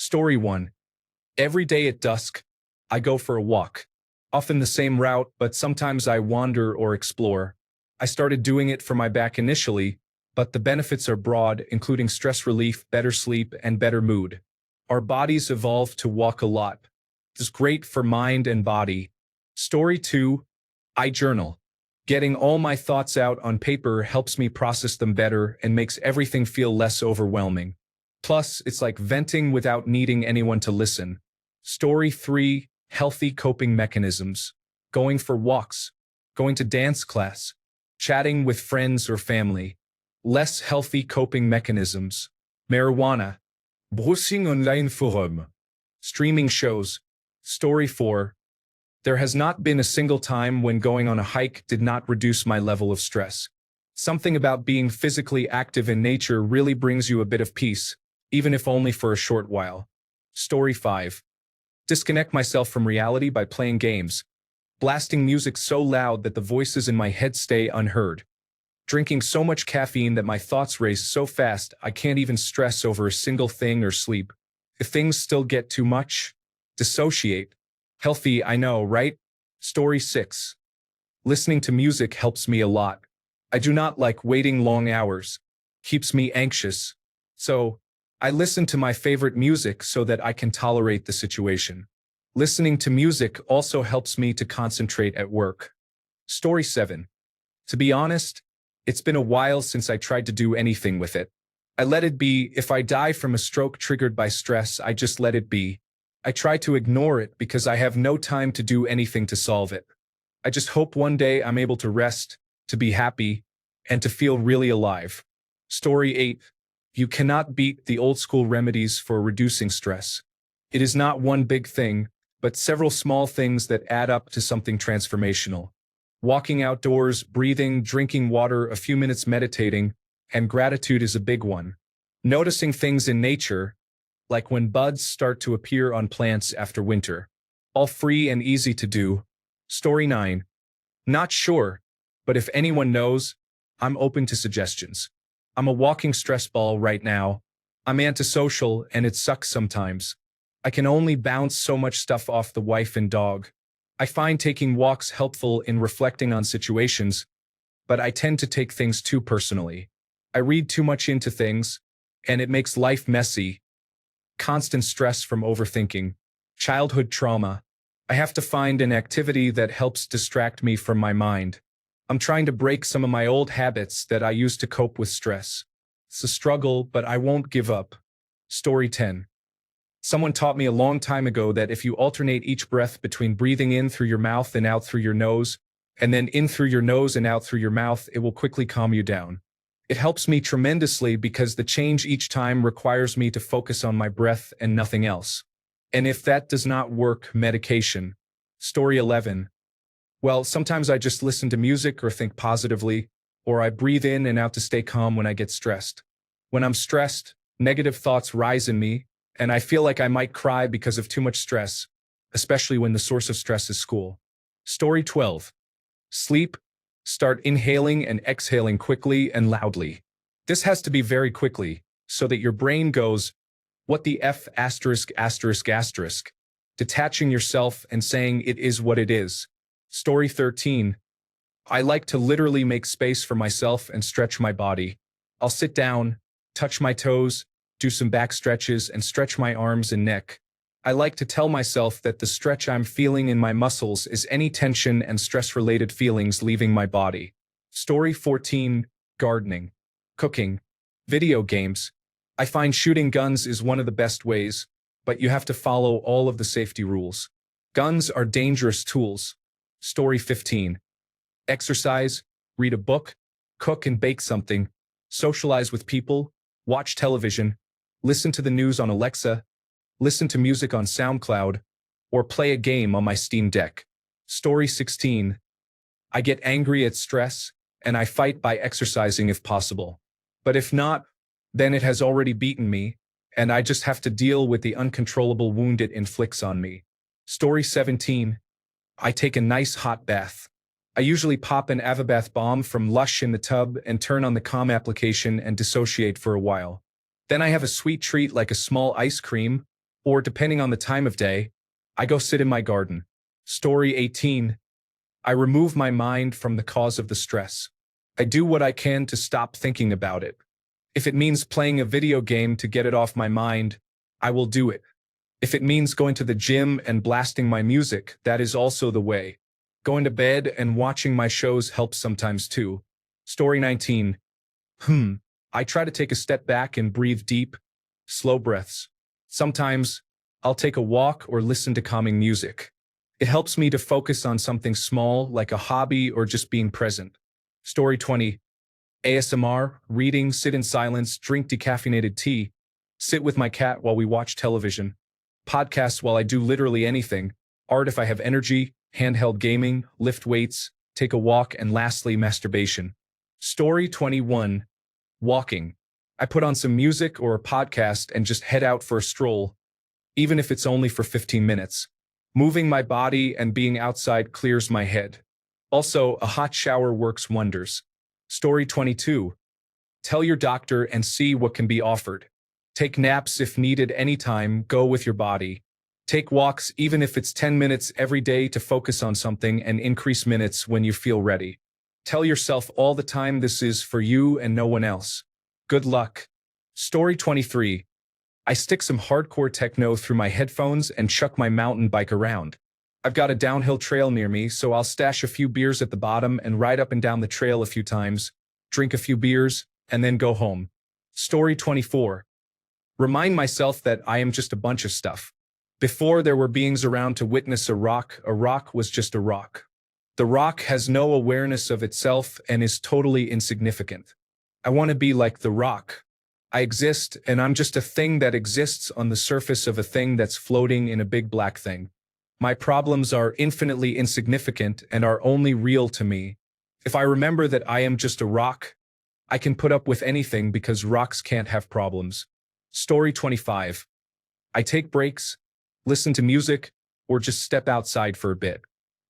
Story 1. Every day at dusk, I go for a walk. Often the same route, but sometimes I wander or explore. I started doing it for my back initially, but the benefits are broad, including stress relief, better sleep, and better mood. Our bodies evolved to walk a lot. It's great for mind and body. Story 2. I journal. Getting all my thoughts out on paper helps me process them better and makes everything feel less overwhelming. Plus, it's like venting without needing anyone to listen. Story 3. Healthy coping mechanisms. Going for walks. Going to dance class. Chatting with friends or family. Less healthy coping mechanisms. Marijuana. Browsing online forum. Streaming shows. Story 4. There has not been a single time when going on a hike did not reduce my level of stress. Something about being physically active in nature really brings you a bit of peace, even if only for a short while. Story 5. Disconnect myself from reality by playing games. Blasting music so loud that the voices in my head stay unheard. Drinking so much caffeine that my thoughts race so fast I can't even stress over a single thing or sleep. If things still get too much, dissociate. Healthy, I know, right? Story 6. Listening to music helps me a lot. I do not like waiting long hours. Keeps me anxious. So, I listen to my favorite music so that I can tolerate the situation. Listening to music also helps me to concentrate at work. Story 7. To be honest, it's been a while since I tried to do anything with it. I let it be. If I die from a stroke triggered by stress, I just let it be. I try to ignore it because I have no time to do anything to solve it. I just hope one day I'm able to rest, to be happy, and to feel really alive. Story 8. You cannot beat the old school remedies for reducing stress. It is not one big thing, but several small things that add up to something transformational. Walking outdoors, breathing, drinking water, a few minutes meditating, and gratitude is a big one. Noticing things in nature, like when buds start to appear on plants after winter. All free and easy to do. Story 9. Not sure, but if anyone knows, I'm open to suggestions. I'm a walking stress ball right now. I'm antisocial and it sucks sometimes. I can only bounce so much stuff off the wife and dog. I find taking walks helpful in reflecting on situations, but I tend to take things too personally. I read too much into things, and it makes life messy. Constant stress from overthinking. Childhood trauma. I have to find an activity that helps distract me from my mind. I'm trying to break some of my old habits that I used to cope with stress. It's a struggle, but I won't give up. Story 10. Someone taught me a long time ago that if you alternate each breath between breathing in through your mouth and out through your nose, and then in through your nose and out through your mouth, it will quickly calm you down. It helps me tremendously because the change each time requires me to focus on my breath and nothing else. And if that does not work, medication. Story 11. Well, sometimes I just listen to music or think positively, or I breathe in and out to stay calm when I get stressed. When I'm stressed, negative thoughts rise in me, and I feel like I might cry because of too much stress, especially when the source of stress is school. Story 12. Sleep. Start inhaling and exhaling quickly and loudly. This has to be very quickly, so that your brain goes, what the F asterisk asterisk asterisk, detaching yourself and saying it is what it is. Story 13. I like to literally make space for myself and stretch my body. I'll sit down, touch my toes, do some back stretches and stretch my arms and neck. I like to tell myself that the stretch I'm feeling in my muscles is any tension and stress-related feelings leaving my body. Story 14. Gardening. Cooking. Video games. I find shooting guns is one of the best ways, but you have to follow all of the safety rules. Guns are dangerous tools. Story 15. Exercise. Read a book. Cook and bake something. Socialize with people. Watch television. Listen to the news on Alexa. Listen to music on SoundCloud, or play a game on my Steam Deck. Story 16. I get angry at stress, and I fight by exercising if possible. But if not, then it has already beaten me, and I just have to deal with the uncontrollable wound it inflicts on me. Story 17. I take a nice hot bath. I usually pop an Avabath bomb from Lush in the tub and turn on the Calm application and dissociate for a while. Then I have a sweet treat like a small ice cream, Or depending on the time of day, I go sit in my garden. Story 18. I remove my mind from the cause of the stress. I do what I can to stop thinking about it. If it means playing a video game to get it off my mind, I will do it. If it means going to the gym and blasting my music, that is also the way. Going to bed and watching my shows helps sometimes too. Story 19. I try to take a step back and breathe deep, slow breaths. Sometimes, I'll take a walk or listen to calming music. It helps me to focus on something small, like a hobby or just being present. Story 20. ASMR, reading, sit in silence, drink decaffeinated tea, sit with my cat while we watch television, podcasts while I do literally anything, art if I have energy, handheld gaming, lift weights, take a walk, and lastly, masturbation. Story 21. Walking. I put on some music or a podcast and just head out for a stroll, even if it's only for 15 minutes. Moving my body and being outside clears my head. Also, a hot shower works wonders. Story 22. Tell your doctor and see what can be offered. Take naps if needed anytime, go with your body. Take walks even if it's 10 minutes every day to focus on something and increase minutes when you feel ready. Tell yourself all the time this is for you and no one else. Good luck. Story 23. I stick some hardcore techno through my headphones and chuck my mountain bike around. I've got a downhill trail near me, so I'll stash a few beers at the bottom and ride up and down the trail a few times, drink a few beers, and then go home. Story 24. Remind myself that I am just a bunch of stuff. Before there were beings around to witness a rock was just a rock. The rock has no awareness of itself and is totally insignificant. I want to be like the rock. I exist, and I'm just a thing that exists on the surface of a thing that's floating in a big black thing. My problems are infinitely insignificant and are only real to me. If I remember that I am just a rock, I can put up with anything because rocks can't have problems. Story 25. I take breaks, listen to music, or just step outside for a bit.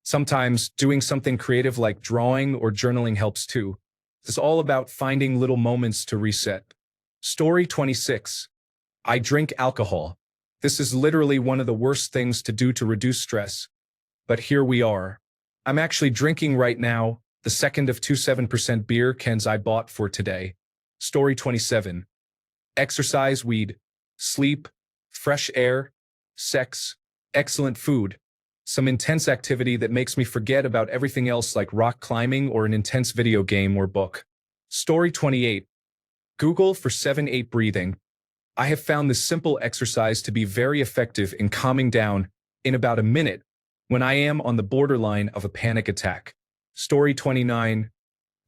Sometimes doing something creative like drawing or journaling helps too. It's all about finding little moments to reset. Story 26. I drink alcohol. This is literally one of the worst things to do to reduce stress. But here we are. I'm actually drinking right now, the second of 2 7% beer cans I bought for today. Story 27. Exercise, weed, sleep, fresh air, sex, excellent food, some intense activity that makes me forget about everything else like rock climbing or an intense video game or book. Story 28. Google for 7-8 breathing. I have found this simple exercise to be very effective in calming down in about a minute when I am on the borderline of a panic attack. Story 29.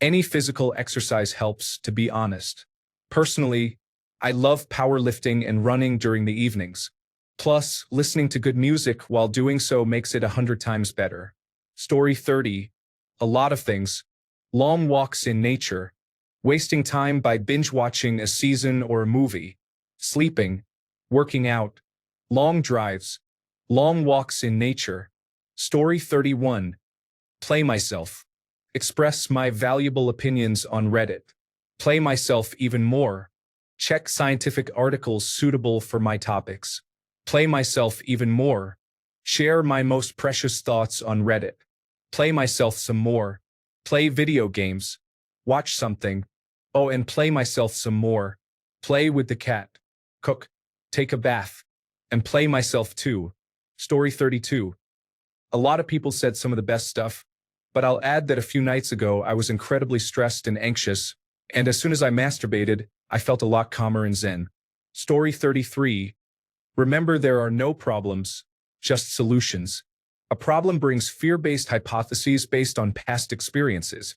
Any physical exercise helps, to be honest. Personally, I love powerlifting and running during the evenings. Plus, listening to good music while doing so makes it 100 times better. Story 30. A lot of things. Long walks in nature. Wasting time by binge-watching a season or a movie. Sleeping. Working out. Long drives. Long walks in nature. Story 31. Play myself. Express my valuable opinions on Reddit. Play myself even more. Check scientific articles suitable for my topics. Play myself even more. Share my most precious thoughts on Reddit. Play myself some more. Play video games. Watch something. Oh, and play myself some more. Play with the cat. Cook. Take a bath. And play myself too. Story 32. A lot of people said some of the best stuff, but I'll add that a few nights ago I was incredibly stressed and anxious, and as soon as I masturbated, I felt a lot calmer and zen. Story 33. Remember, there are no problems, just solutions. A problem brings fear-based hypotheses based on past experiences,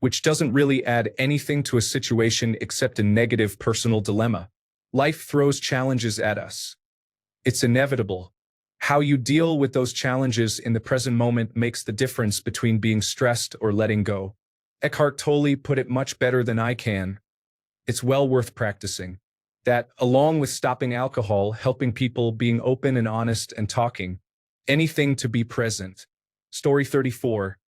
which doesn't really add anything to a situation except a negative personal dilemma. Life throws challenges at us. It's inevitable. How you deal with those challenges in the present moment makes the difference between being stressed or letting go. Eckhart Tolle put it much better than I can. It's well worth practicing. That, along with stopping alcohol, helping people, being open and honest and talking. Anything to be present. Story 34.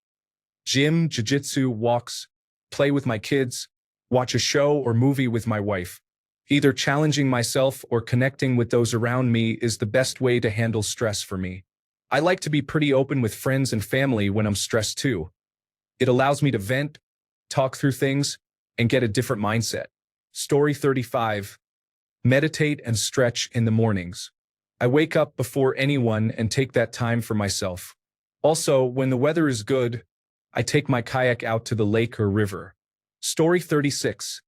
Gym, jiu-jitsu, walks, play with my kids, watch a show or movie with my wife. Either challenging myself or connecting with those around me is the best way to handle stress for me. I like to be pretty open with friends and family when I'm stressed too. It allows me to vent, talk through things, and get a different mindset. Story 35. Meditate and stretch in the mornings. I wake up before anyone and take that time for myself. Also, when the weather is good, I take my kayak out to the lake or river. Story 36.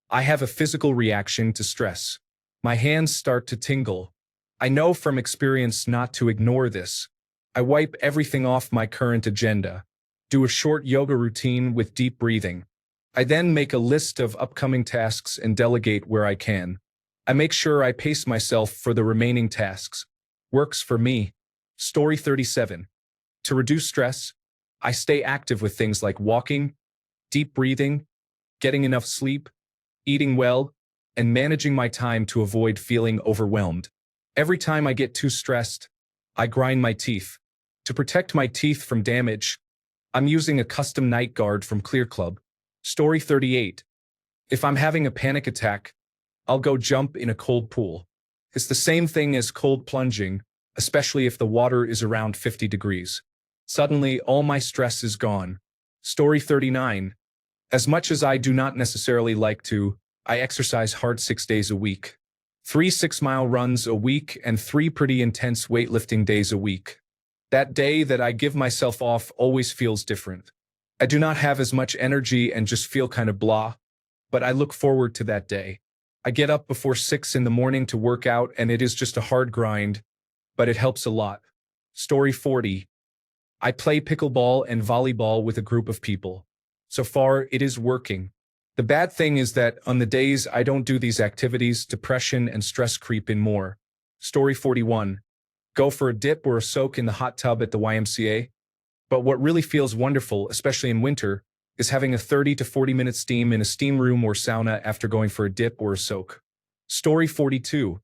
I have a physical reaction to stress. My hands start to tingle. I know from experience not to ignore this. I wipe everything off my current agenda. Do a short yoga routine with deep breathing. I then make a list of upcoming tasks and delegate where I can. I make sure I pace myself for the remaining tasks. Works for me. Story 37. To reduce stress, I stay active with things like walking, deep breathing, getting enough sleep, eating well, and managing my time to avoid feeling overwhelmed. Every time I get too stressed, I grind my teeth. To protect my teeth from damage, I'm using a custom night guard from Clear Club. Story 38. If I'm having a panic attack, I'll go jump in a cold pool. It's the same thing as cold plunging, especially if the water is around 50 degrees. Suddenly, all my stress is gone. Story 39. As much as I do not necessarily like to, I exercise hard 6 days a week. 3 6-mile runs a week and 3 pretty intense weightlifting days a week. That day that I give myself off always feels different. I do not have as much energy and just feel kind of blah, but I look forward to that day. I get up before 6 in the morning to work out, and it is just a hard grind, but it helps a lot. Story 40. I play pickleball and volleyball with a group of people. So far, it is working. The bad thing is that on the days I don't do these activities, depression and stress creep in more. Story 41. Go for a dip or a soak in the hot tub at the YMCA. But what really feels wonderful, especially in winter, is having a 30 to 40-minute steam in a steam room or sauna after going for a dip or a soak. Story 42.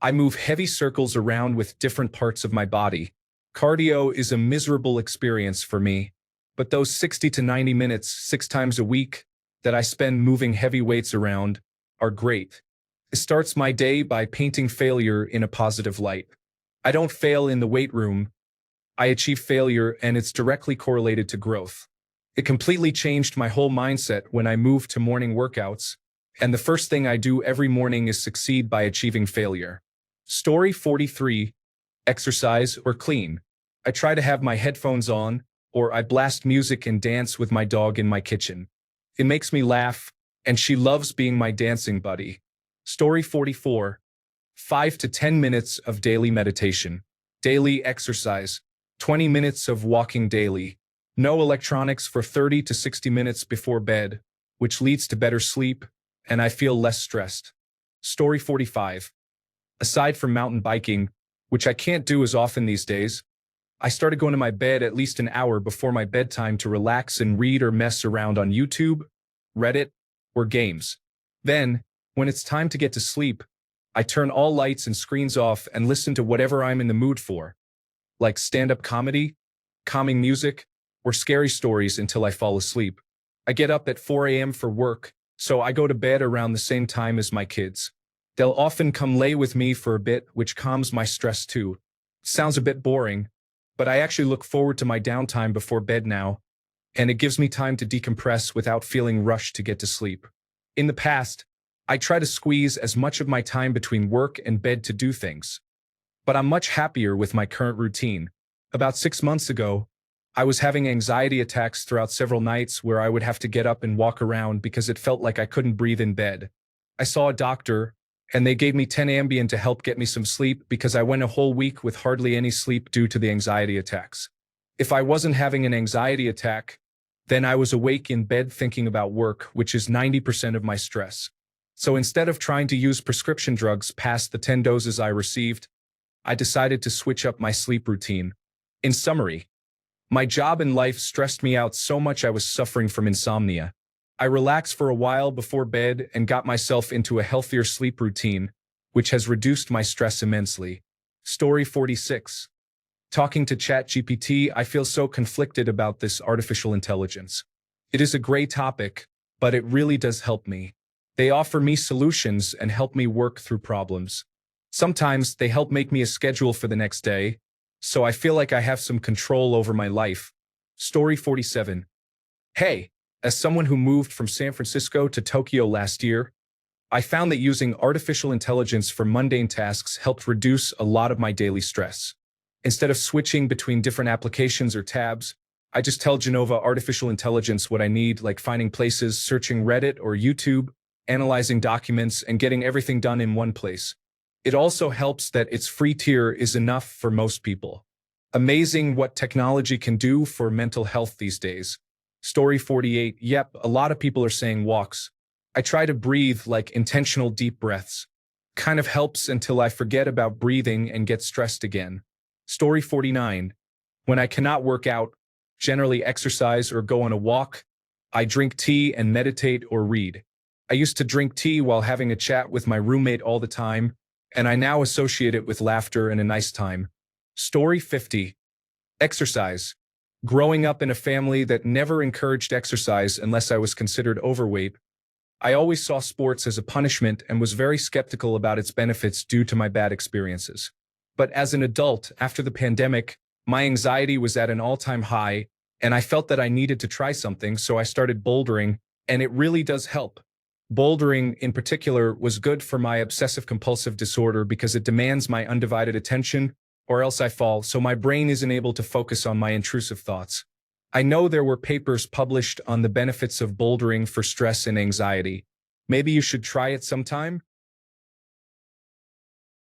I move heavy circles around with different parts of my body. Cardio is a miserable experience for me, but those 60 to 90 minutes, 6 times a week, that I spend moving heavy weights around are great. It starts my day by painting failure in a positive light. I don't fail in the weight room. I achieve failure, and it's directly correlated to growth. It completely changed my whole mindset when I moved to morning workouts, and the first thing I do every morning is succeed by achieving failure. Story 43. Exercise or clean. I try to have my headphones on, or I blast music and dance with my dog in my kitchen. It makes me laugh, and she loves being my dancing buddy. Story 44. 5 to 10 minutes of daily meditation. Daily exercise. 20 minutes of walking daily. No electronics for 30 to 60 minutes before bed, which leads to better sleep, and I feel less stressed. Story 45. Aside from mountain biking, which I can't do as often these days, I started going to my bed at least an hour before my bedtime to relax and read or mess around on YouTube, Reddit, or games. Then, when it's time to get to sleep, I turn all lights and screens off and listen to whatever I'm in the mood for, like stand-up comedy, calming music, or scary stories until I fall asleep. I get up at 4 a.m. for work, so I go to bed around the same time as my kids. They'll often come lay with me for a bit, which calms my stress too. Sounds a bit boring, but I actually look forward to my downtime before bed now, and it gives me time to decompress without feeling rushed to get to sleep. In the past, I try to squeeze as much of my time between work and bed to do things, but I'm much happier with my current routine. About 6 months ago, I was having anxiety attacks throughout several nights where I would have to get up and walk around because it felt like I couldn't breathe in bed. I saw a doctor, and they gave me 10 Ambien to help get me some sleep because I went a whole week with hardly any sleep due to the anxiety attacks. If I wasn't having an anxiety attack, then I was awake in bed thinking about work, which is 90% of my stress. So instead of trying to use prescription drugs past the 10 doses I received, I decided to switch up my sleep routine. In summary, my job and life stressed me out so much I was suffering from insomnia. I relaxed for a while before bed and got myself into a healthier sleep routine, which has reduced my stress immensely. Story 46. Talking to ChatGPT, I feel so conflicted about this artificial intelligence. It is a great topic, but it really does help me. They offer me solutions and help me work through problems. Sometimes they help make me a schedule for the next day, so I feel like I have some control over my life. Story 47. Hey, as someone who moved from San Francisco to Tokyo last year, I found that using artificial intelligence for mundane tasks helped reduce a lot of my daily stress. Instead of switching between different applications or tabs, I just tell Genova artificial intelligence what I need, like finding places, searching Reddit or YouTube, analyzing documents, and getting everything done in one place. It also helps that its free tier is enough for most people. Amazing what technology can do for mental health these days. Story 48. Yep, a lot of people are saying walks. I try to breathe like intentional deep breaths. Kind of helps until I forget about breathing and get stressed again. Story 49. When I cannot work out, generally exercise or go on a walk, I drink tea and meditate or read. I used to drink tea while having a chat with my roommate all the time, and I now associate it with laughter and a nice time. Story 50. Exercise. Growing up in a family that never encouraged exercise unless I was considered overweight, I always saw sports as a punishment and was very skeptical about its benefits due to my bad experiences. But as an adult, after the pandemic, my anxiety was at an all-time high, and I felt that I needed to try something, so I started bouldering, and it really does help. Bouldering, in particular, was good for my obsessive-compulsive disorder because it demands my undivided attention, or else I fall, so my brain isn't able to focus on my intrusive thoughts. I know there were papers published on the benefits of bouldering for stress and anxiety. Maybe you should try it sometime?